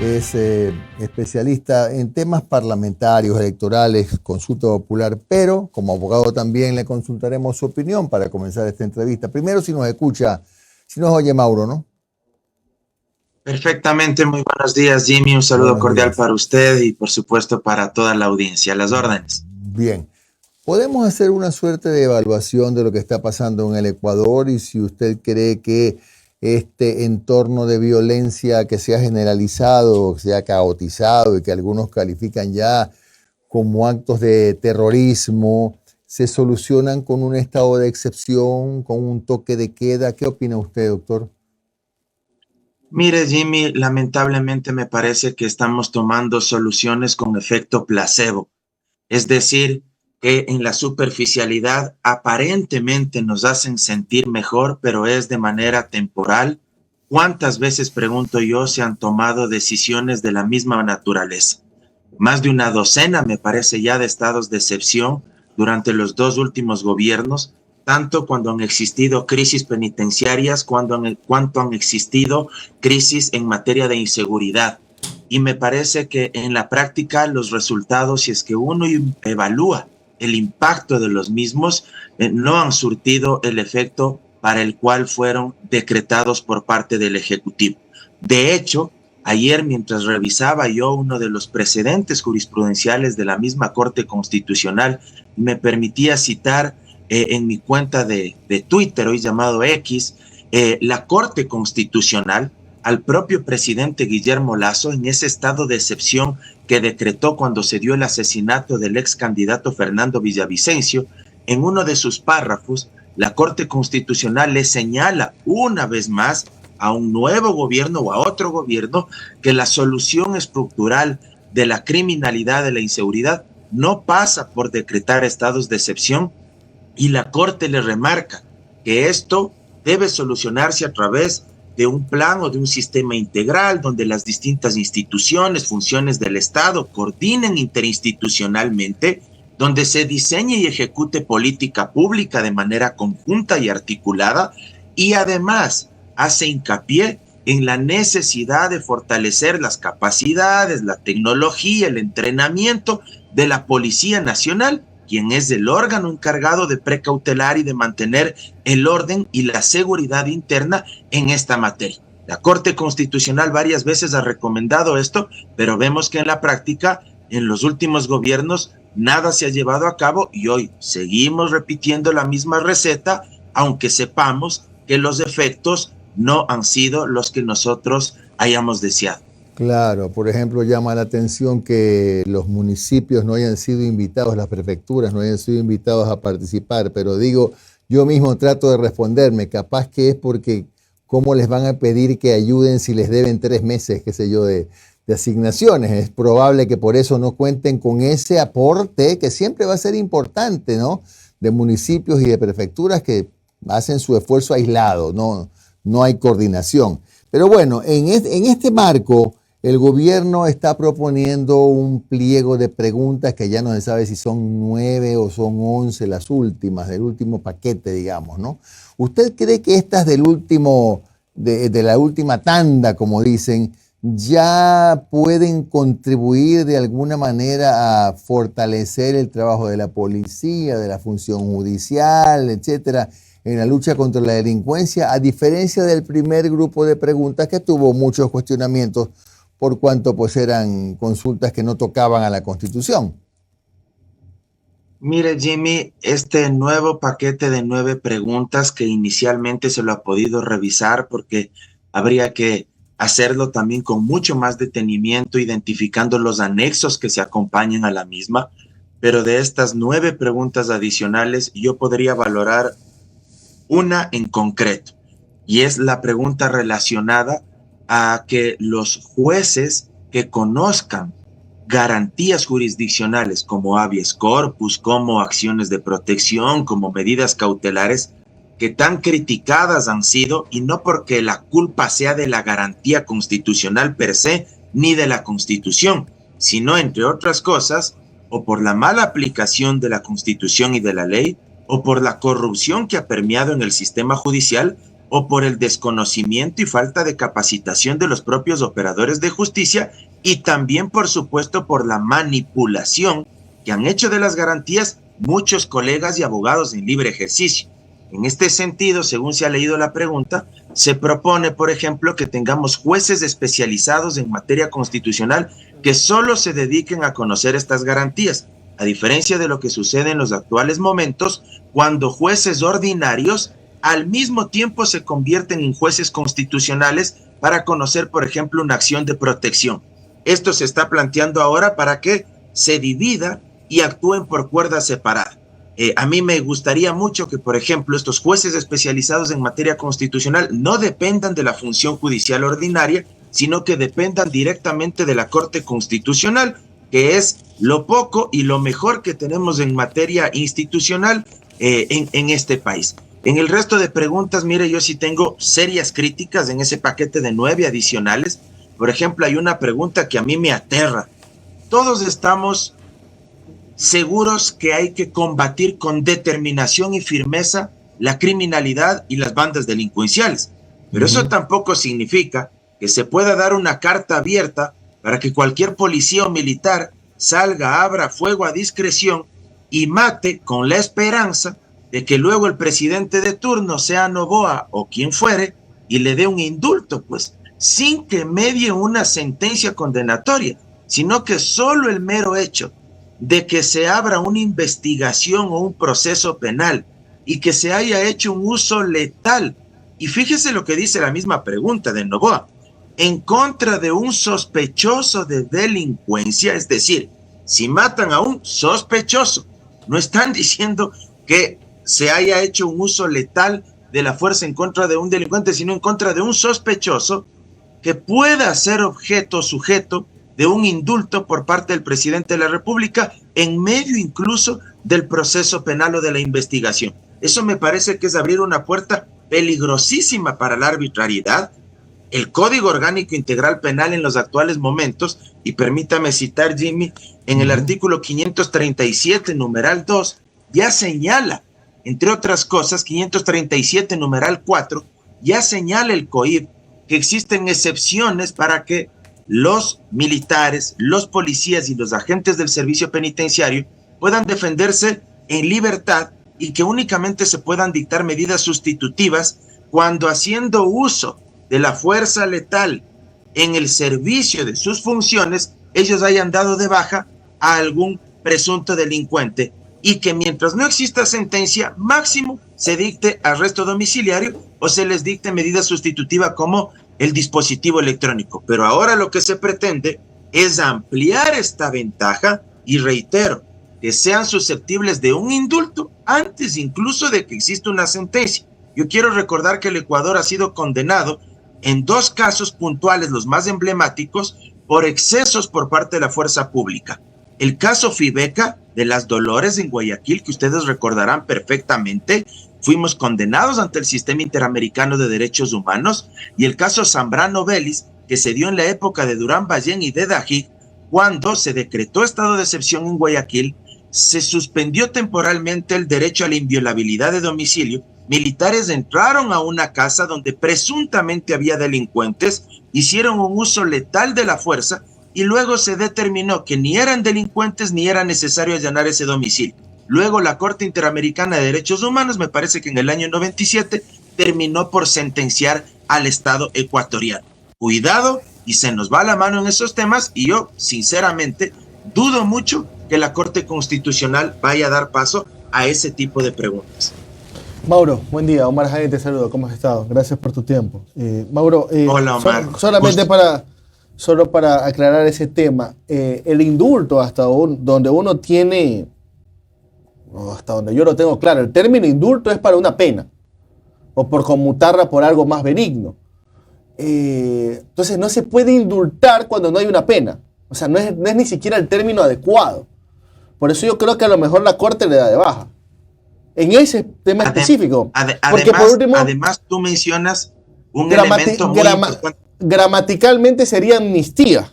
es especialista en temas parlamentarios, electorales, consulta popular, pero como abogado también le consultaremos su opinión para comenzar esta entrevista. Primero, si nos escucha, si nos oye Mauro, ¿no? Perfectamente, muy buenos días, Jimmy. Un saludo Buenos cordial días. para usted y, por supuesto, para toda la audiencia. Las órdenes. Bien. Podemos hacer una suerte de evaluación de lo que está pasando en el Ecuador y si usted cree que este entorno de violencia que se ha generalizado, que se ha caotizado y que algunos califican ya como actos de terrorismo, se solucionan con un estado de excepción, con un toque de queda. ¿Qué opina usted, doctor? Mire, Jimmy, lamentablemente me parece que estamos tomando soluciones con efecto placebo. Es decir, que en la superficialidad aparentemente nos hacen sentir mejor, pero es de manera temporal. ¿Cuántas veces, pregunto yo, se han tomado decisiones de la misma naturaleza? Más de una docena, me parece ya, de estados de excepción durante los dos últimos gobiernos, tanto cuando han existido crisis penitenciarias, cuanto han existido crisis en materia de inseguridad. Y me parece que en la práctica los resultados, si es que uno evalúa el impacto de los mismos, no han surtido el efecto para el cual fueron decretados por parte del Ejecutivo. De hecho, ayer, mientras revisaba yo uno de los precedentes jurisprudenciales de la misma Corte Constitucional, me permitía citar en mi cuenta de Twitter, hoy llamado X, la Corte Constitucional al propio presidente Guillermo Lasso en ese estado de excepción que decretó cuando se dio el asesinato del ex candidato Fernando Villavicencio. En uno de sus párrafos, la Corte Constitucional le señala una vez más a un nuevo gobierno o a otro gobierno que la solución estructural de la criminalidad, de la inseguridad, no pasa por decretar estados de excepción, y la Corte le remarca que esto debe solucionarse a través de un plan o de un sistema integral donde las distintas instituciones, funciones del Estado coordinen interinstitucionalmente, donde se diseñe y ejecute política pública de manera conjunta y articulada, y además hace hincapié en la necesidad de fortalecer las capacidades, la tecnología, el entrenamiento de la Policía Nacional, quien es el órgano encargado de precautelar y de mantener el orden y la seguridad interna en esta materia. La Corte Constitucional varias veces ha recomendado esto, pero vemos que en la práctica, en los últimos gobiernos, nada se ha llevado a cabo y hoy seguimos repitiendo la misma receta, aunque sepamos que los efectos no han sido los que nosotros hayamos deseado. Claro, por ejemplo, llama la atención que los municipios no hayan sido invitados, las prefecturas no hayan sido invitados a participar, pero digo, yo mismo trato de responderme, capaz que es porque cómo les van a pedir que ayuden si les deben 3 meses, qué sé yo, de asignaciones. Es probable que por eso no cuenten con ese aporte que siempre va a ser importante, ¿no? De municipios y de prefecturas que hacen su esfuerzo aislado, no hay coordinación. Pero bueno, en este marco, el gobierno está proponiendo un pliego de preguntas que ya no se sabe si son 9 o son 11 las últimas, del último paquete, digamos, ¿no? ¿Usted cree que estas del último, de la última tanda, como dicen, ya pueden contribuir de alguna manera a fortalecer el trabajo de la policía, de la función judicial, etcétera, en la lucha contra la delincuencia, a diferencia del primer grupo de preguntas que tuvo muchos cuestionamientos por cuanto pues eran consultas que no tocaban a la Constitución? Mire, Jimmy, este nuevo paquete de 9 preguntas que inicialmente se lo ha podido revisar porque habría que hacerlo también con mucho más detenimiento, identificando los anexos que se acompañan a la misma, pero de estas 9 preguntas adicionales yo podría valorar una en concreto, y es la pregunta relacionada a que los jueces que conozcan garantías jurisdiccionales como habeas corpus, como acciones de protección, como medidas cautelares, que tan criticadas han sido, y no porque la culpa sea de la garantía constitucional per se, ni de la Constitución, sino, entre otras cosas, o por la mala aplicación de la Constitución y de la ley, o por la corrupción que ha permeado en el sistema judicial, o por el desconocimiento y falta de capacitación de los propios operadores de justicia, y también, por supuesto, por la manipulación que han hecho de las garantías muchos colegas y abogados en libre ejercicio. En este sentido, según se ha leído la pregunta, se propone, por ejemplo, que tengamos jueces especializados en materia constitucional que solo se dediquen a conocer estas garantías, a diferencia de lo que sucede en los actuales momentos, cuando jueces ordinarios al mismo tiempo se convierten en jueces constitucionales para conocer, por ejemplo, una acción de protección. Esto se está planteando ahora para que se divida y actúen por cuerda separada. A mí me gustaría mucho que, por ejemplo, estos jueces especializados en materia constitucional no dependan de la función judicial ordinaria, sino que dependan directamente de la Corte Constitucional, que es lo poco y lo mejor que tenemos en materia institucional en este país. En el resto de preguntas, mire, yo sí tengo serias críticas en ese paquete de 9 adicionales. Por ejemplo, hay una pregunta que a mí me aterra. Todos estamos seguros que hay que combatir con determinación y firmeza la criminalidad y las bandas delincuenciales. Pero eso tampoco significa que se pueda dar una carta abierta para que cualquier policía o militar salga, abra fuego a discreción y mate con la esperanza de que luego el presidente de turno, sea Noboa o quien fuere, y le dé un indulto, pues, sin que medie una sentencia condenatoria, sino que solo el mero hecho de que se abra una investigación o un proceso penal y que se haya hecho un uso letal. Y fíjese lo que dice la misma pregunta de Noboa, en contra de un sospechoso de delincuencia, es decir, si matan a un sospechoso, no están diciendo que se haya hecho un uso letal de la fuerza en contra de un delincuente, sino en contra de un sospechoso que pueda ser sujeto de un indulto por parte del presidente de la República en medio incluso del proceso penal o de la investigación. Eso me parece que es abrir una puerta peligrosísima para la arbitrariedad. El Código Orgánico Integral Penal en los actuales momentos, y permítame citar, Jimmy, en el artículo 537, numeral 2, ya señala, entre otras cosas, 537, numeral 4, ya señala el COIP que existen excepciones para que los militares, los policías y los agentes del servicio penitenciario puedan defenderse en libertad y que únicamente se puedan dictar medidas sustitutivas cuando, haciendo uso de la fuerza letal en el servicio de sus funciones, ellos hayan dado de baja a algún presunto delincuente, y que mientras no exista sentencia, máximo se dicte arresto domiciliario o se les dicte medida sustitutiva como el dispositivo electrónico. Pero ahora lo que se pretende es ampliar esta ventaja y, reitero, que sean susceptibles de un indulto antes incluso de que exista una sentencia. Yo quiero recordar que el Ecuador ha sido condenado en 2 casos puntuales, los más emblemáticos, por excesos por parte de la fuerza pública. El caso Fibeca de Las Dolores en Guayaquil, que ustedes recordarán perfectamente, fuimos condenados ante el Sistema Interamericano de Derechos Humanos, y el caso Zambrano Vélez, que se dio en la época de Durán Ballén y de Dajic, cuando se decretó estado de excepción en Guayaquil, se suspendió temporalmente el derecho a la inviolabilidad de domicilio. Militares entraron a una casa donde presuntamente había delincuentes, hicieron un uso letal de la fuerza y luego se determinó que ni eran delincuentes ni era necesario allanar ese domicilio. Luego la Corte Interamericana de Derechos Humanos, me parece que en el año 97, terminó por sentenciar al Estado ecuatoriano. Cuidado, y se nos va la mano en esos temas, y yo sinceramente dudo mucho que la Corte Constitucional vaya a dar paso a ese tipo de preguntas. Mauro, buen día. Omar Jaime te saludo. ¿Cómo has estado? Gracias por tu tiempo. Mauro, hola, Omar. Solamente solo para aclarar ese tema, el indulto hasta donde uno tiene, hasta donde yo lo tengo claro, el término indulto es para una pena o por conmutarla por algo más benigno. Entonces no se puede indultar cuando no hay una pena. O sea, no es ni siquiera el término adecuado. Por eso yo creo que a lo mejor la Corte le da de baja en ese tema específico. Porque por último, además tú mencionas un elemento muy importante. Gramaticalmente sería amnistía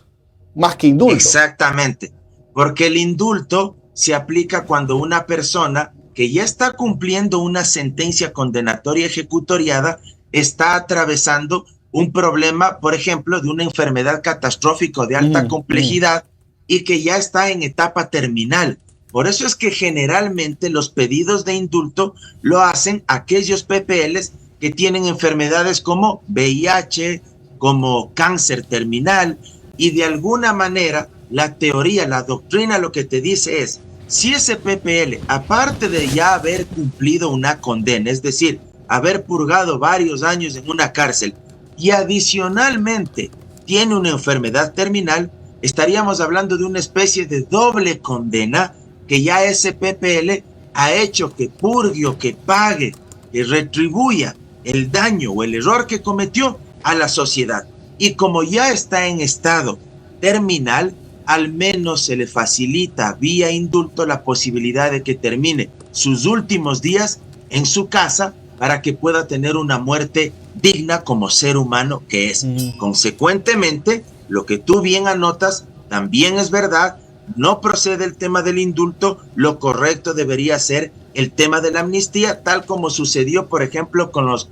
más que indulto. Exactamente, porque el indulto se aplica cuando una persona que ya está cumpliendo una sentencia condenatoria ejecutoriada está atravesando un problema, por ejemplo, de una enfermedad catastrófica de alta complejidad y que ya está en etapa terminal. Por eso es que generalmente los pedidos de indulto lo hacen aquellos PPLs que tienen enfermedades como VIH, como cáncer terminal, y de alguna manera la teoría, la doctrina lo que te dice es, si ese PPL, aparte de ya haber cumplido una condena, es decir, haber purgado varios años en una cárcel, y adicionalmente tiene una enfermedad terminal, estaríamos hablando de una especie de doble condena que ya ese PPL ha hecho que purgue o que pague, que retribuya el daño o el error que cometió a la sociedad. Y como ya está en estado terminal, al menos se le facilita vía indulto la posibilidad de que termine sus últimos días en su casa para que pueda tener una muerte digna como ser humano que es. Consecuentemente, lo que tú bien anotas también es verdad, no procede el tema del indulto, lo correcto debería ser el tema de la amnistía, tal como sucedió, por ejemplo, con los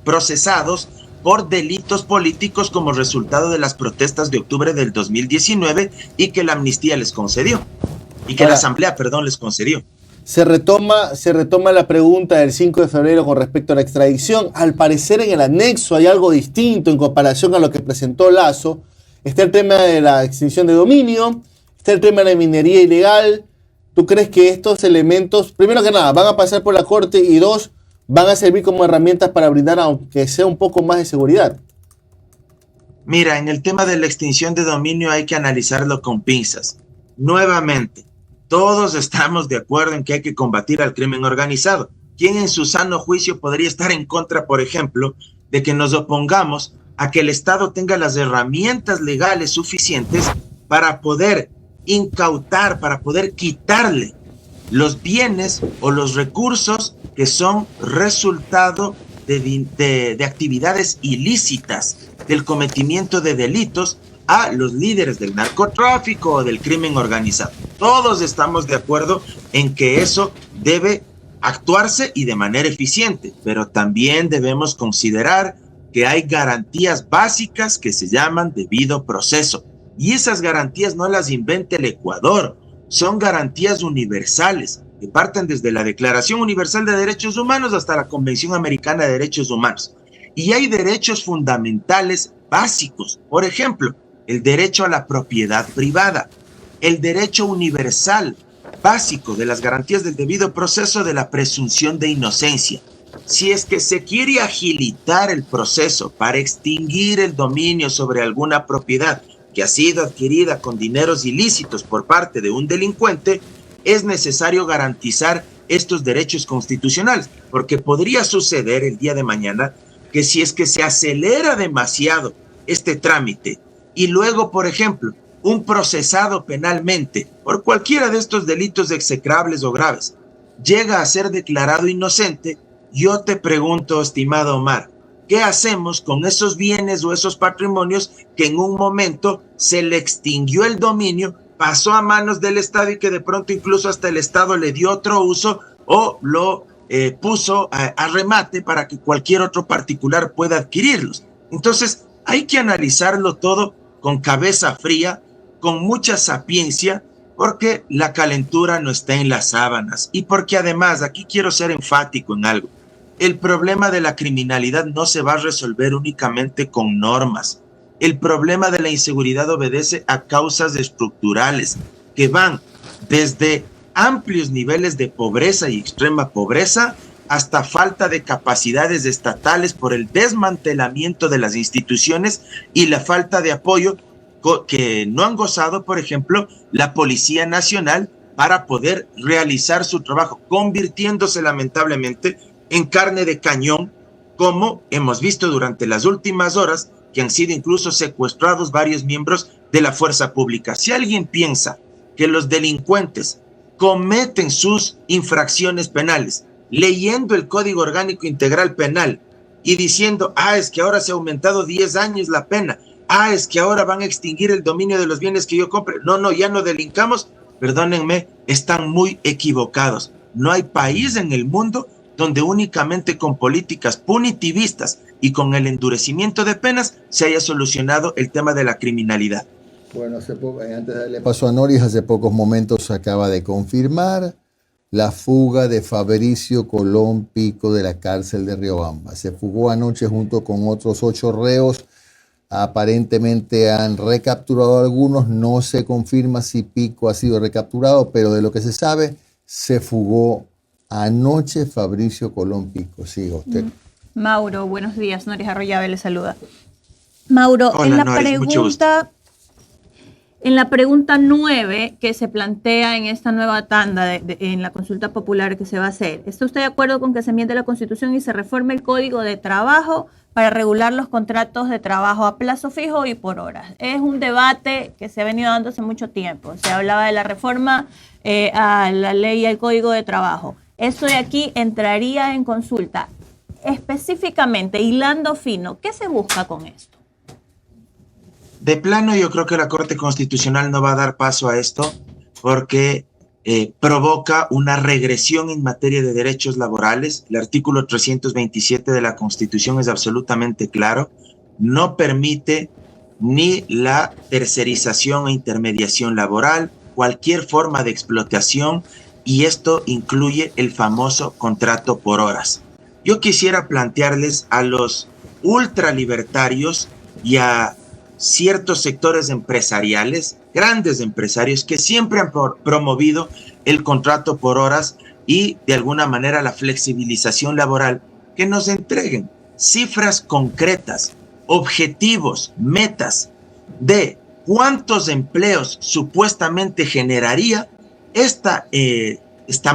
procesados por delitos políticos como resultado de las protestas de octubre del 2019 y que la amnistía les concedió, y que la asamblea, les concedió. Se retoma la pregunta del 5 de febrero con respecto a la extradición. Al parecer en el anexo hay algo distinto en comparación a lo que presentó Lasso. Está el tema de la extinción de dominio, está el tema de la minería ilegal. ¿Tú crees que estos elementos, primero que nada, van a pasar por la Corte y dos, van a servir como herramientas para brindar, aunque sea un poco más de seguridad? Mira, en el tema de la extinción de dominio hay que analizarlo con pinzas. Nuevamente, todos estamos de acuerdo en que hay que combatir al crimen organizado. ¿Quién en su sano juicio podría estar en contra, por ejemplo, de que nos opongamos a que el Estado tenga las herramientas legales suficientes para poder incautar, para poder quitarle los bienes o los recursos que son resultado de actividades ilícitas, del cometimiento de delitos a los líderes del narcotráfico o del crimen organizado? Todos estamos de acuerdo en que eso debe actuarse y de manera eficiente, pero también debemos considerar que hay garantías básicas que se llaman debido proceso. Y esas garantías no las inventa el Ecuador, son garantías universales que parten desde la Declaración Universal de Derechos Humanos hasta la Convención Americana de Derechos Humanos. Y hay derechos fundamentales básicos, por ejemplo, el derecho a la propiedad privada, el derecho universal básico de las garantías del debido proceso de la presunción de inocencia. Si es que se quiere agilitar el proceso para extinguir el dominio sobre alguna propiedad que ha sido adquirida con dineros ilícitos por parte de un delincuente, es necesario garantizar estos derechos constitucionales, porque podría suceder el día de mañana que si es que se acelera demasiado este trámite y luego, por ejemplo, un procesado penalmente por cualquiera de estos delitos execrables o graves llega a ser declarado inocente, yo te pregunto, estimado Omar, ¿qué hacemos con esos bienes o esos patrimonios que en un momento se le extinguió el dominio, pasó a manos del Estado y que de pronto incluso hasta el Estado le dio otro uso o lo puso a remate para que cualquier otro particular pueda adquirirlos? Entonces hay que analizarlo todo con cabeza fría, con mucha sapiencia, porque la calentura no está en las sábanas y porque además, aquí quiero ser enfático en algo, el problema de la criminalidad no se va a resolver únicamente con normas. El problema de la inseguridad obedece a causas estructurales que van desde amplios niveles de pobreza y extrema pobreza hasta falta de capacidades estatales por el desmantelamiento de las instituciones y la falta de apoyo que no han gozado, por ejemplo, la Policía Nacional para poder realizar su trabajo, convirtiéndose lamentablemente en carne de cañón, como hemos visto durante las últimas horas, que han sido incluso secuestrados varios miembros de la fuerza pública. Si alguien piensa que los delincuentes cometen sus infracciones penales leyendo el Código Orgánico Integral Penal y diciendo, es que ahora se ha aumentado 10 años la pena, es que ahora van a extinguir el dominio de los bienes que yo compre, no, ya no delincamos, perdónenme, están muy equivocados. No hay país en el mundo donde únicamente con políticas punitivistas y con el endurecimiento de penas se haya solucionado el tema de la criminalidad. Bueno, antes de darle paso a Noris, hace pocos momentos se acaba de confirmar la fuga de Fabricio Colón Pico de la cárcel de Riobamba. Se fugó anoche junto con otros 8 reos. Aparentemente han recapturado a algunos. No se confirma si Pico ha sido recapturado, pero de lo que se sabe, se fugó anoche Fabricio Colón Pico. Siga usted. Mauro, buenos días. Noris Arroyave le saluda. Mauro, Hola, Noris, mucho gusto. En la pregunta 9 que se plantea en esta nueva tanda en la consulta popular que se va a hacer, ¿está usted de acuerdo con que se enmiende la Constitución y se reforme el Código de Trabajo para regular los contratos de trabajo a plazo fijo y por horas? Es un debate que se ha venido dando hace mucho tiempo. Se hablaba de la reforma a la ley y al Código de Trabajo. Esto de aquí entraría en consulta. Específicamente, hilando fino, ¿qué se busca con esto? De plano, yo creo que la Corte Constitucional no va a dar paso a esto porque provoca una regresión en materia de derechos laborales. El artículo 327 de la Constitución es absolutamente claro. No permite ni la tercerización e intermediación laboral, cualquier forma de explotación, y esto incluye el famoso contrato por horas. Yo quisiera plantearles a los ultralibertarios y a ciertos sectores empresariales, grandes empresarios que siempre han promovido el contrato por horas y de alguna manera la flexibilización laboral, que nos entreguen cifras concretas, objetivos, metas de cuántos empleos supuestamente generaría esta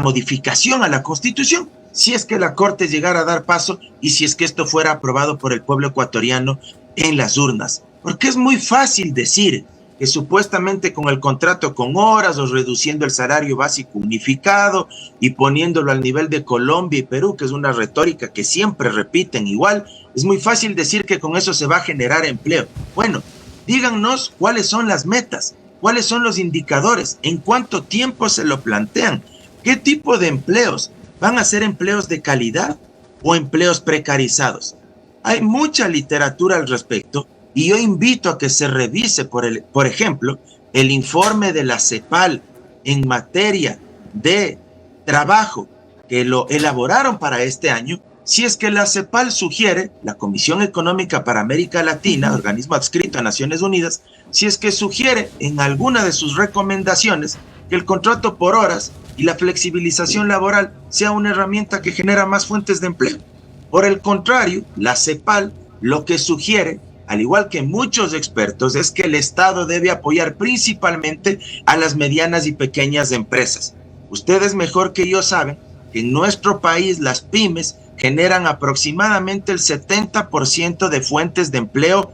modificación a la Constitución, si es que la Corte llegara a dar paso y si es que esto fuera aprobado por el pueblo ecuatoriano en las urnas. Porque es muy fácil decir que supuestamente con el contrato con horas o reduciendo el salario básico unificado y poniéndolo al nivel de Colombia y Perú, que es una retórica que siempre repiten igual, es muy fácil decir que con eso se va a generar empleo. Bueno, díganos cuáles son las metas, cuáles son los indicadores, en cuánto tiempo se lo plantean, qué tipo de empleos, ¿van a ser empleos de calidad o empleos precarizados? Hay mucha literatura al respecto. Y yo invito a que se revise, por ejemplo, el informe de la CEPAL en materia de trabajo que lo elaboraron para este año. Si es que la CEPAL sugiere, la Comisión Económica para América Latina, organismo adscrito a Naciones Unidas, si es que sugiere en alguna de sus recomendaciones que el contrato por horas y la flexibilización laboral sea una herramienta que genera más fuentes de empleo. Por el contrario, la CEPAL lo que sugiere, al igual que muchos expertos, es que el Estado debe apoyar principalmente a las medianas y pequeñas empresas. Ustedes mejor que yo saben que en nuestro país las pymes generan aproximadamente el 70% de fuentes de empleo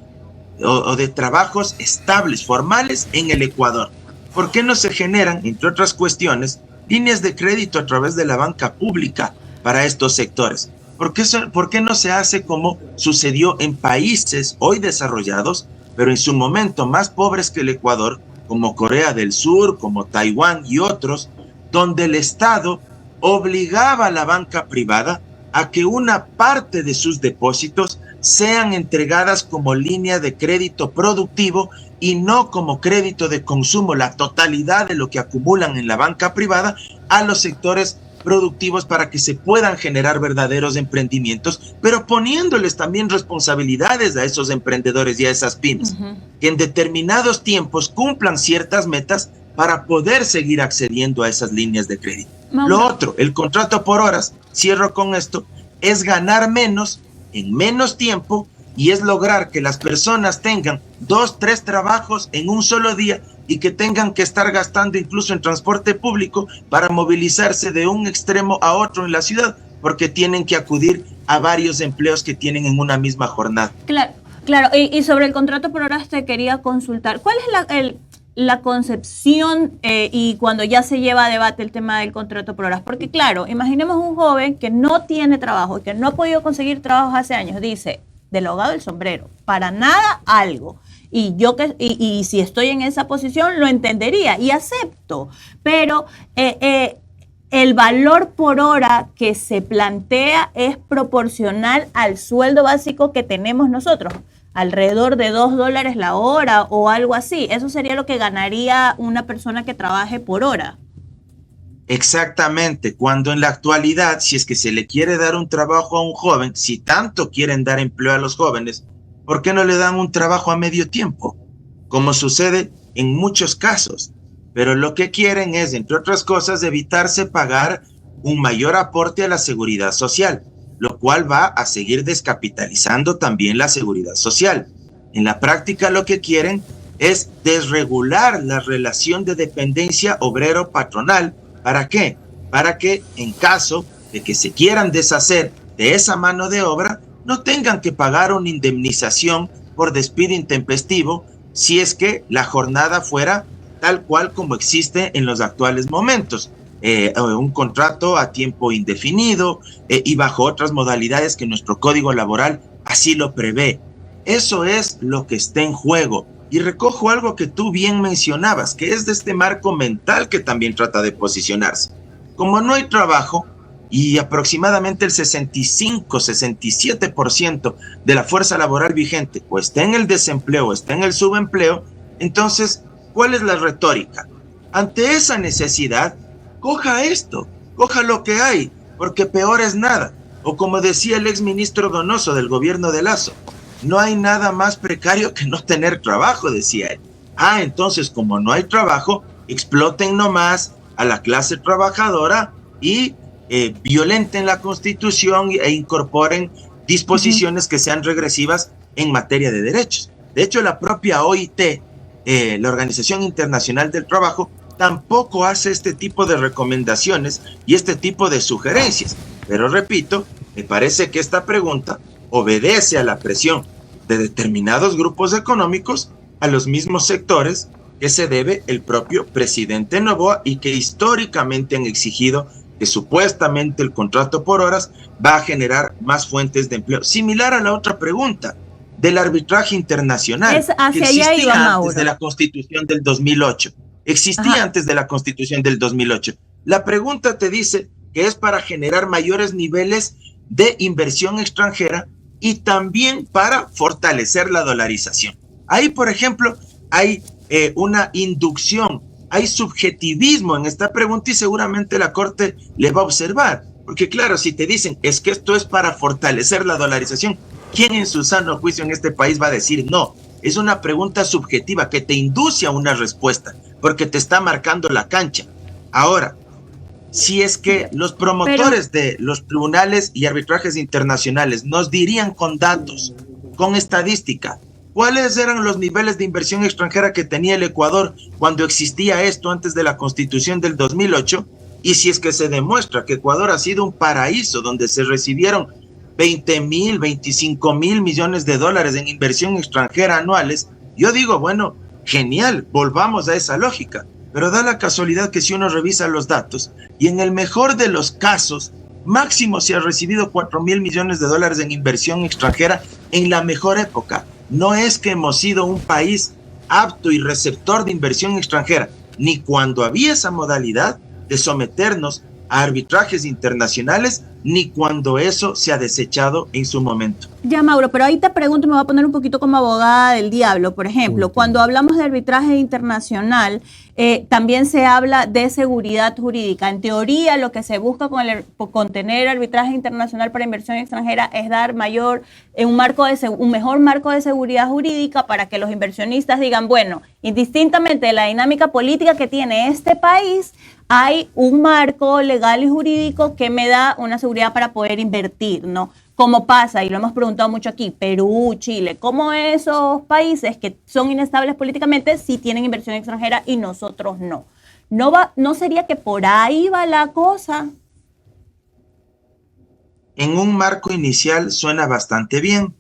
o de trabajos estables, formales en el Ecuador. ¿Por qué no se generan, entre otras cuestiones, líneas de crédito a través de la banca pública para estos sectores? ¿Por qué no se hace como sucedió en países hoy desarrollados, pero en su momento más pobres que el Ecuador, como Corea del Sur, como Taiwán y otros, donde el Estado obligaba a la banca privada a que una parte de sus depósitos sean entregadas como línea de crédito productivo y no como crédito de consumo, la totalidad de lo que acumulan en la banca privada, a los sectores productivos para que se puedan generar verdaderos emprendimientos, pero poniéndoles también responsabilidades a esos emprendedores y a esas pymes, que en determinados tiempos cumplan ciertas metas para poder seguir accediendo a esas líneas de crédito. Lo otro, el contrato por horas, cierro con esto, es ganar menos en menos tiempo y es lograr que las personas tengan 2, 3 trabajos en un solo día y que tengan que estar gastando incluso en transporte público para movilizarse de un extremo a otro en la ciudad, porque tienen que acudir a varios empleos que tienen en una misma jornada. Claro. Y sobre el contrato por horas te quería consultar. ¿Cuál es la concepción y cuando ya se lleva a debate el tema del contrato por horas? Porque claro, imaginemos un joven que no tiene trabajo, que no ha podido conseguir trabajo hace años, dice, del ahogado del sombrero, para nada algo. Y si estoy en esa posición lo entendería y acepto, pero el valor por hora que se plantea es proporcional al sueldo básico que tenemos nosotros, alrededor de $2 la hora o algo así. Eso sería lo que ganaría una persona que trabaje por hora. Exactamente, cuando en la actualidad, si es que se le quiere dar un trabajo a un joven, si tanto quieren dar empleo a los jóvenes, ¿por qué no le dan un trabajo a medio tiempo? Como sucede en muchos casos. Pero lo que quieren es, entre otras cosas, evitarse pagar un mayor aporte a la seguridad social, lo cual va a seguir descapitalizando también la seguridad social. En la práctica lo que quieren es desregular la relación de dependencia obrero-patronal. ¿Para qué? Para que en caso de que se quieran deshacer de esa mano de obra, no tengan que pagar una indemnización por despido intempestivo si es que la jornada fuera tal cual como existe en los actuales momentos. Un contrato a tiempo indefinido y bajo otras modalidades que nuestro Código Laboral así lo prevé. Eso es lo que está en juego. Y recojo algo que tú bien mencionabas, que es de este marco mental que también trata de posicionarse. Como no hay trabajo y aproximadamente el 65-67% de la fuerza laboral vigente o está en el desempleo o está en el subempleo, entonces, ¿cuál es la retórica? Ante esa necesidad, coja esto, coja lo que hay, porque peor es nada. O como decía el exministro Donoso del gobierno de Lazo, no hay nada más precario que no tener trabajo, decía él. Entonces, como no hay trabajo, exploten nomás a la clase trabajadora y violenten la Constitución e incorporen disposiciones que sean regresivas en materia de derechos. De hecho, la propia OIT, la Organización Internacional del Trabajo, tampoco hace este tipo de recomendaciones y este tipo de sugerencias. Pero repito, me parece que esta pregunta obedece a la presión de determinados grupos económicos a los mismos sectores que se debe el propio presidente Noboa y que históricamente han exigido que supuestamente el contrato por horas va a generar más fuentes de empleo. Similar a la otra pregunta del arbitraje internacional que existía antes de la Constitución del 2008. Existía antes de la Constitución del 2008. La pregunta te dice que es para generar mayores niveles de inversión extranjera y también para fortalecer la dolarización. Ahí, por ejemplo, hay una inducción, hay subjetivismo en esta pregunta y seguramente la Corte le va a observar. Porque claro, si te dicen es que esto es para fortalecer la dolarización, ¿quién en su sano juicio en este país va a decir no? Es una pregunta subjetiva que te induce a una respuesta porque te está marcando la cancha. Ahora, si es que los promotores de los tribunales y arbitrajes internacionales nos dirían con datos, con estadística, cuáles eran los niveles de inversión extranjera que tenía el Ecuador cuando existía esto antes de la Constitución del 2008, y si es que se demuestra que Ecuador ha sido un paraíso donde se recibieron 20,000, 25,000 millones de dólares en inversión extranjera anuales, yo digo, bueno, genial, volvamos a esa lógica. Pero da la casualidad que si uno revisa los datos, y en el mejor de los casos, máximo se ha recibido 4,000 millones de dólares en inversión extranjera en la mejor época. No es que hemos sido un país apto y receptor de inversión extranjera, ni cuando había esa modalidad de someternos a arbitrajes internacionales, ni cuando eso se ha desechado en su momento. Ya, Mauro, pero ahí te pregunto, me voy a poner un poquito como abogada del diablo. Por ejemplo, cuando hablamos de arbitraje internacional, también se habla de seguridad jurídica. En teoría, lo que se busca con tener arbitraje internacional para inversión extranjera es dar un mejor marco de seguridad jurídica para que los inversionistas digan, bueno, indistintamente de la dinámica política que tiene este país, hay un marco legal y jurídico que me da una seguridad para poder invertir, ¿no? Como pasa, y lo hemos preguntado mucho aquí, Perú, Chile, ¿cómo esos países que son inestables políticamente sí tienen inversión extranjera y nosotros no? ¿No sería que por ahí va la cosa? En un marco inicial suena bastante bien.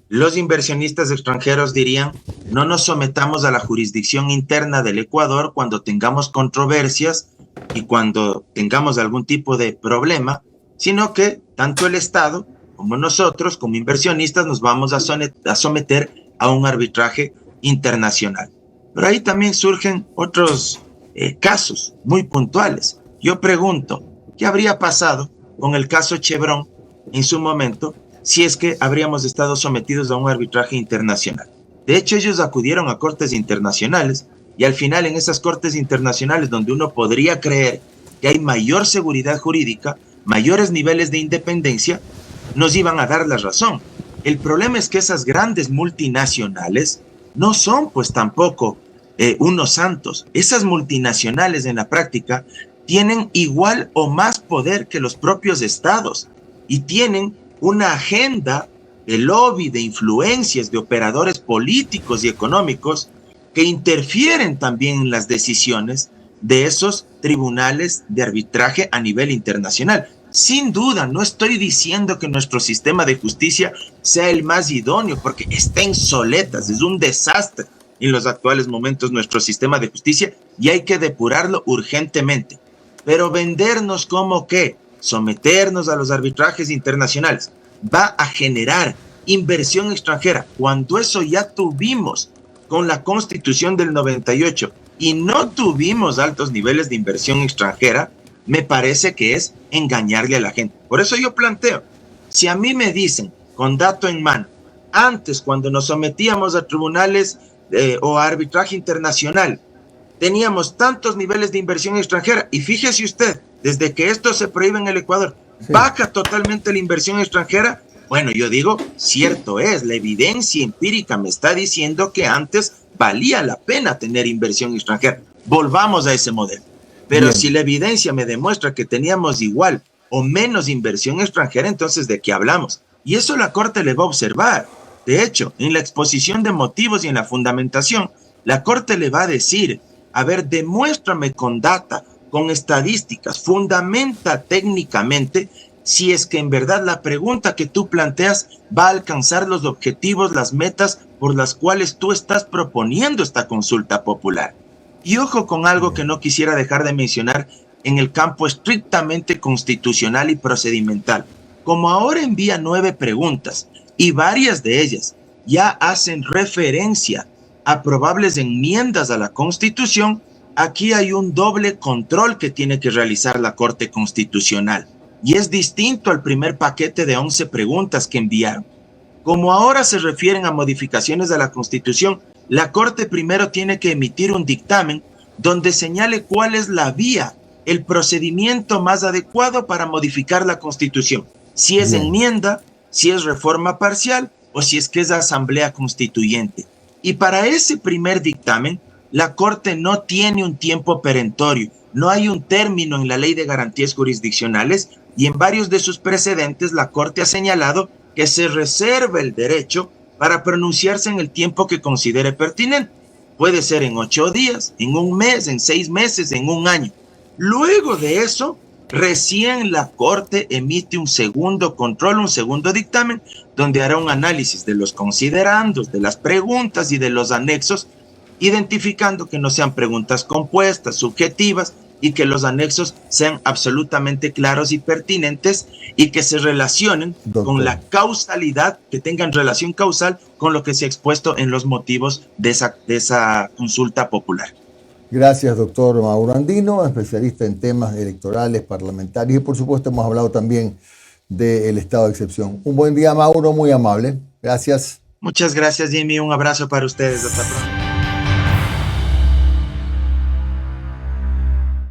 Los inversionistas extranjeros dirían, no nos sometamos a la jurisdicción interna del Ecuador cuando tengamos controversias y cuando tengamos algún tipo de problema, sino que tanto el Estado como nosotros, como inversionistas, nos vamos a someter a un arbitraje internacional. Pero ahí también surgen otros casos muy puntuales. Yo pregunto, ¿qué habría pasado con el caso Chevron en su momento si es que habríamos estado sometidos a un arbitraje internacional? De hecho, ellos acudieron a cortes internacionales y al final en esas cortes internacionales donde uno podría creer que hay mayor seguridad jurídica, mayores niveles de independencia, nos iban a dar la razón. El problema es que esas grandes multinacionales no son pues tampoco unos santos. Esas multinacionales en la práctica tienen igual o más poder que los propios estados y tienen una agenda de lobby, de influencias, de operadores políticos y económicos que interfieren también en las decisiones de esos tribunales de arbitraje a nivel internacional. Sin duda, no estoy diciendo que nuestro sistema de justicia sea el más idóneo, porque está en soletas, es un desastre en los actuales momentos nuestro sistema de justicia y hay que depurarlo urgentemente. Pero vendernos como que someternos a los arbitrajes internacionales va a generar inversión extranjera, cuando eso ya tuvimos con la Constitución del 98 y no tuvimos altos niveles de inversión extranjera, me parece que es engañarle a la gente. Por eso yo planteo, si a mí me dicen con dato en mano, antes cuando nos sometíamos a tribunales o a arbitraje internacional, teníamos tantos niveles de inversión extranjera, y fíjese usted, desde que esto se prohíbe en el Ecuador, baja totalmente la inversión extranjera. Bueno, yo digo, cierto es, la evidencia empírica me está diciendo que antes valía la pena tener inversión extranjera. Volvamos a ese modelo. Pero bien, si la evidencia me demuestra que teníamos igual o menos inversión extranjera, entonces ¿de qué hablamos? Y eso la Corte le va a observar. De hecho, en la exposición de motivos y en la fundamentación, la Corte le va a decir, a ver, demuéstrame con data, con estadísticas, fundamenta técnicamente si es que en verdad la pregunta que tú planteas va a alcanzar los objetivos, las metas por las cuales tú estás proponiendo esta consulta popular. Y ojo con algo que no quisiera dejar de mencionar en el campo estrictamente constitucional y procedimental. Como ahora envía 9 preguntas y varias de ellas ya hacen referencia a probables enmiendas a la Constitución, aquí hay un doble control que tiene que realizar la Corte Constitucional. Y es distinto al primer paquete de 11 preguntas que enviaron. Como ahora se refieren a modificaciones de la Constitución, la Corte primero tiene que emitir un dictamen donde señale cuál es la vía, el procedimiento más adecuado para modificar la Constitución. Si es enmienda, si es reforma parcial o si es que es asamblea constituyente. Y para ese primer dictamen, la Corte no tiene un tiempo perentorio. No hay un término en la Ley de Garantías Jurisdiccionales y en varios de sus precedentes la Corte ha señalado que se reserva el derecho para pronunciarse en el tiempo que considere pertinente. Puede ser en 8 días, en 1 mes, en 6 meses, en 1 año. Luego de eso, recién la Corte emite un segundo control, un segundo dictamen, donde hará un análisis de los considerandos, de las preguntas y de los anexos, identificando que no sean preguntas compuestas, subjetivas, y que los anexos sean absolutamente claros y pertinentes y que se relacionen con la causalidad, que tengan relación causal con lo que se ha expuesto en los motivos de esa consulta popular. Gracias, doctor Mauro Andino, especialista en temas electorales, parlamentarios y por supuesto hemos hablado también del estado de excepción. Un buen día, Mauro, muy amable. Gracias. Muchas gracias, Jimmy. Un abrazo para ustedes. Hasta pronto.